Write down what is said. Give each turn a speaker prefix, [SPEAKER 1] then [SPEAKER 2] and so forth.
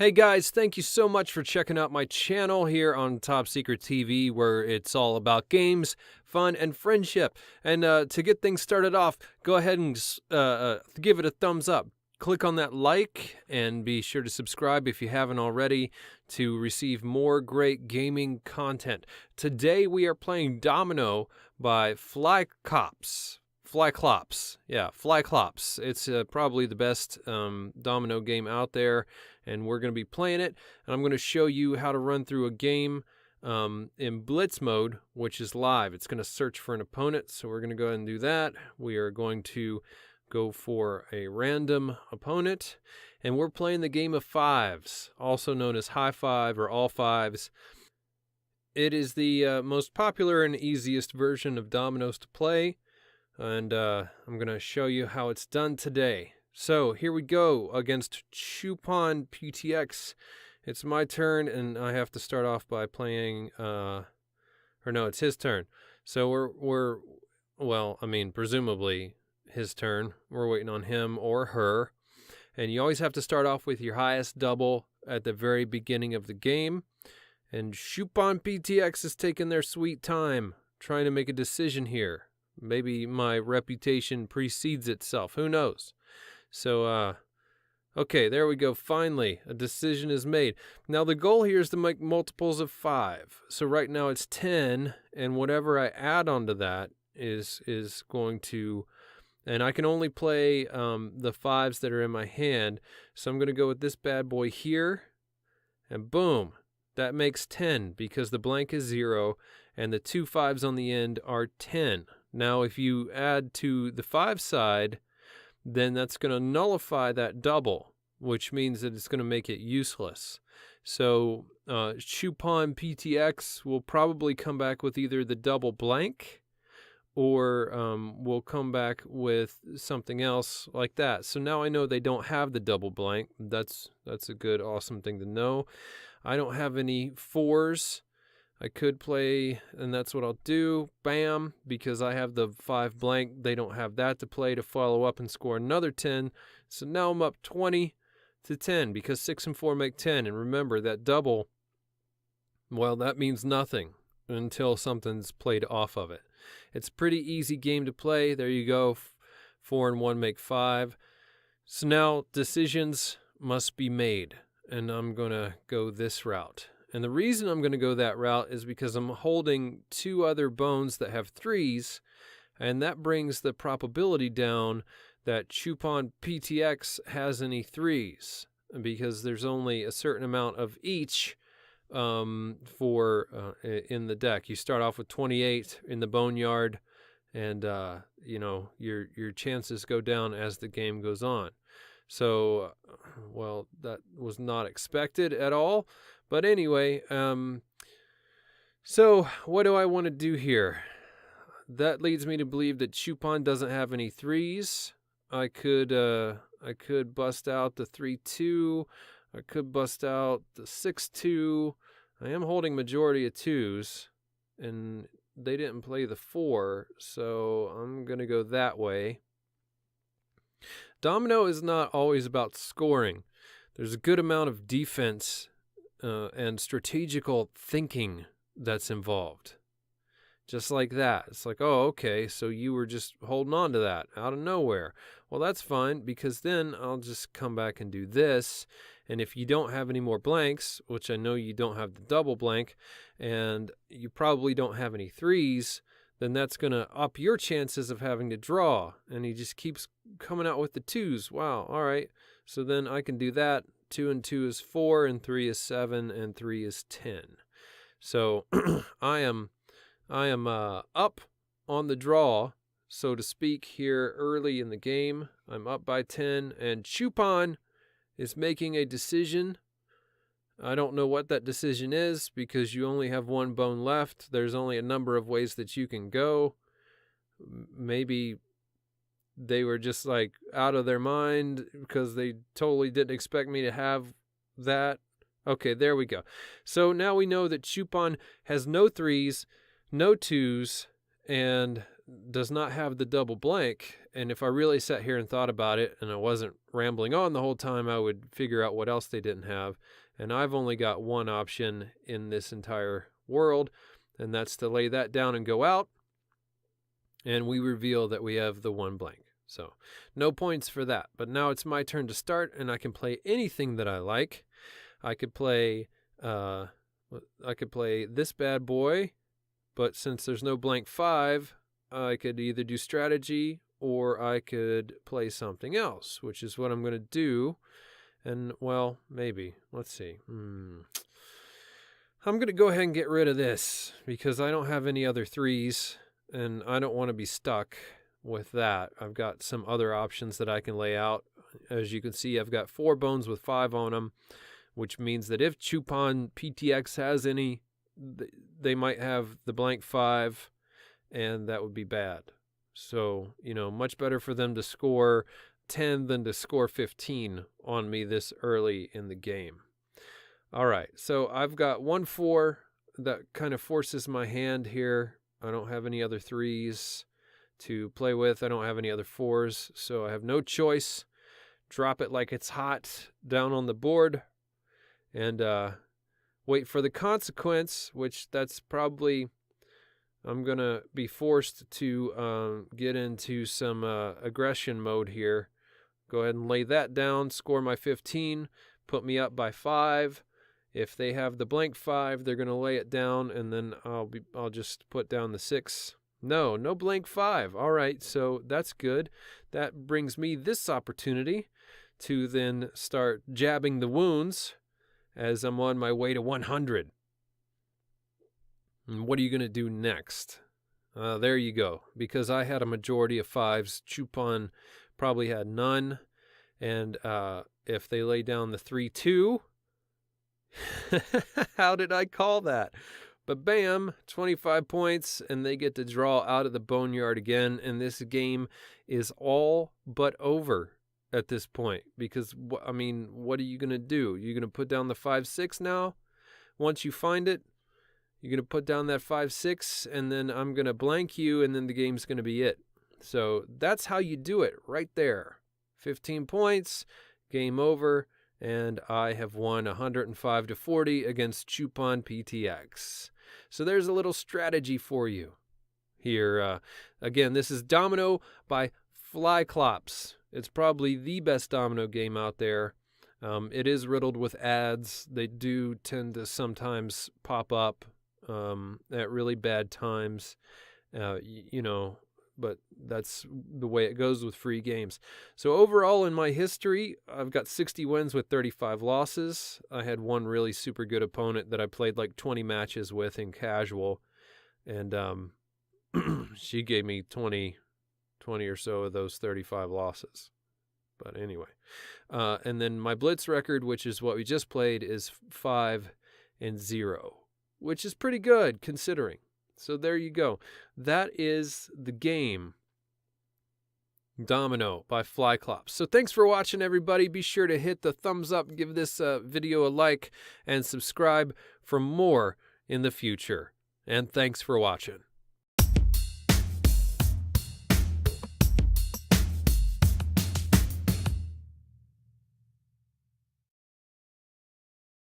[SPEAKER 1] Hey guys, thank you so much for checking out my channel here on Top Secret TV, where it's all about games, fun, and friendship. And to get things started off, go ahead and give it a thumbs up. Click on that like and be sure to subscribe if you haven't already to receive more great gaming content. Today we are playing Domino by Flyclops. Yeah, Flyclops. It's probably the best domino game out there, and we're going to be playing it. And I'm going to show you how to run through a game in Blitz mode, which is live. It's going to search for an opponent, so we're going to go ahead and do that. We are going to go for a random opponent, and we're playing the game of fives, also known as high five or all fives. It is the most popular and easiest version of dominoes to play. And I'm going to show you how it's done today. So here we go against Chupon PTX. It's my turn, and I have to start off by playing, or no, it's his turn. So presumably his turn. We're waiting on him or her. And you always have to start off with your highest double at the very beginning of the game. And Chupon PTX is taking their sweet time, trying to make a decision here. Maybe my reputation precedes itself. Who knows? So, okay, there we go. Finally, a decision is made. Now, the goal here is to make multiples of 5. So right now it's 10, and whatever I add onto that is going to... And I can only play the 5s that are in my hand. So I'm going to go with this bad boy here, and boom. That makes 10 because the blank is 0, and the 2 5s on the end are 10. Now, if you add to the 5 side, then that's going to nullify that double, which means that it's going to make it useless. So, Chupon PTX will probably come back with either the double blank, or will come back with something else like that. So now I know they don't have the double blank. That's a good, awesome thing to know. I don't have any 4s. I could play, and that's what I'll do, bam, because I have the 5 blank. They don't have that to play to follow up and score another 10. So now I'm up 20 to 10 because 6 and 4 make 10. And remember, that double, well, that means nothing until something's played off of it. It's a pretty easy game to play. There you go. 4 and 1 make 5. So now decisions must be made, and I'm going to go this route. And the reason I'm going to go that route is because I'm holding 2 other bones that have 3s, and that brings the probability down that Chupon PTX has any 3s, because there's only a certain amount of each in the deck. You start off with 28 in the boneyard, and your chances go down as the game goes on. So, well, that was not expected at all. But anyway, so what do I want to do here? That leads me to believe that Chupon doesn't have any 3s. I could bust out the 3-2. I could bust out the 6-2. I am holding majority of 2s, and they didn't play the 4, so I'm going to go that way. Domino is not always about scoring. There's a good amount of defense and strategical thinking that's involved. Just like that. It's like, oh, okay, so you were just holding on to that out of nowhere. Well, that's fine, because then I'll just come back and do this. And if you don't have any more blanks, which I know you don't have the double blank, and you probably don't have any 3s, then that's going to up your chances of having to draw. And he just keeps coming out with the 2s. Wow, all right. So then I can do that. 2 and 2 is 4, and 3 is 7, and 3 is 10. So I am up on the draw, so to speak, here early in the game. I'm up by 10, and Chupon is making a decision. I don't know what that decision is, because you only have 1 bone left. There's only a number of ways that you can go. Maybe they were just like out of their mind because they totally didn't expect me to have that. Okay, there we go. So now we know that Chupon has no 3s, no 2s, and does not have the double blank. And if I really sat here and thought about it and I wasn't rambling on the whole time, I would figure out what else they didn't have. And I've only got one option in this entire world, and that's to lay that down and go out. And we reveal that we have the one blank. So no points for that. But now it's my turn to start, and I can play anything that I like. I could play this bad boy, but since there's no blank 5, I could either do strategy or I could play something else, which is what I'm going to do. And, well, maybe. Let's see. I'm going to go ahead and get rid of this because I don't have any other 3s, and I don't want to be stuck with that. I've got some other options that I can lay out. As you can see, I've got 4 bones with 5 on them, which means that if Chupon PTX has any, they might have the blank 5, and that would be bad. So, much better for them to score 10 than to score 15 on me this early in the game. All right, so I've got 1-4 that kind of forces my hand here. I don't have any other 3s to play with. I don't have any other 4s, so I have no choice. Drop it like it's hot down on the board and wait for the consequence, which that's probably, I'm going to be forced to get into some aggression mode here. Go ahead and lay that down, score my 15, put me up by 5. If they have the blank 5, they're going to lay it down, and then I'll just put down the 6. No blank 5. All right, so that's good. That brings me this opportunity to then start jabbing the wounds as I'm on my way to 100. And what are you going to do next? There you go. Because I had a majority of 5s, Chupon probably had none. And if they lay down the 3-2, how did I call that? But bam, 25 points, and they get to draw out of the boneyard again. And this game is all but over at this point. Because, what are you going to do? You're going to put down the 5-6 now? Once you find it, you're going to put down that 5-6, and then I'm going to blank you, and then the game's going to be it. So that's how you do it right there. 15 points, game over, and I have won 105-40 against Chupon PTX. So there's a little strategy for you here. Again, this is Domino by Flyclops. It's probably the best domino game out there. It is riddled with ads. They do tend to sometimes pop up at really bad times, but that's the way it goes with free games. So overall in my history, I've got 60 wins with 35 losses. I had one really super good opponent that I played like 20 matches with in casual, and she gave me 20 or so of those 35 losses. But anyway, and then my blitz record, which is what we just played, is 5-0, which is pretty good considering. So there you go. That is the game Domino by Flyclops. So thanks for watching, everybody. Be sure to hit the thumbs up, give this video a like, and subscribe for more in the future. And thanks for watching.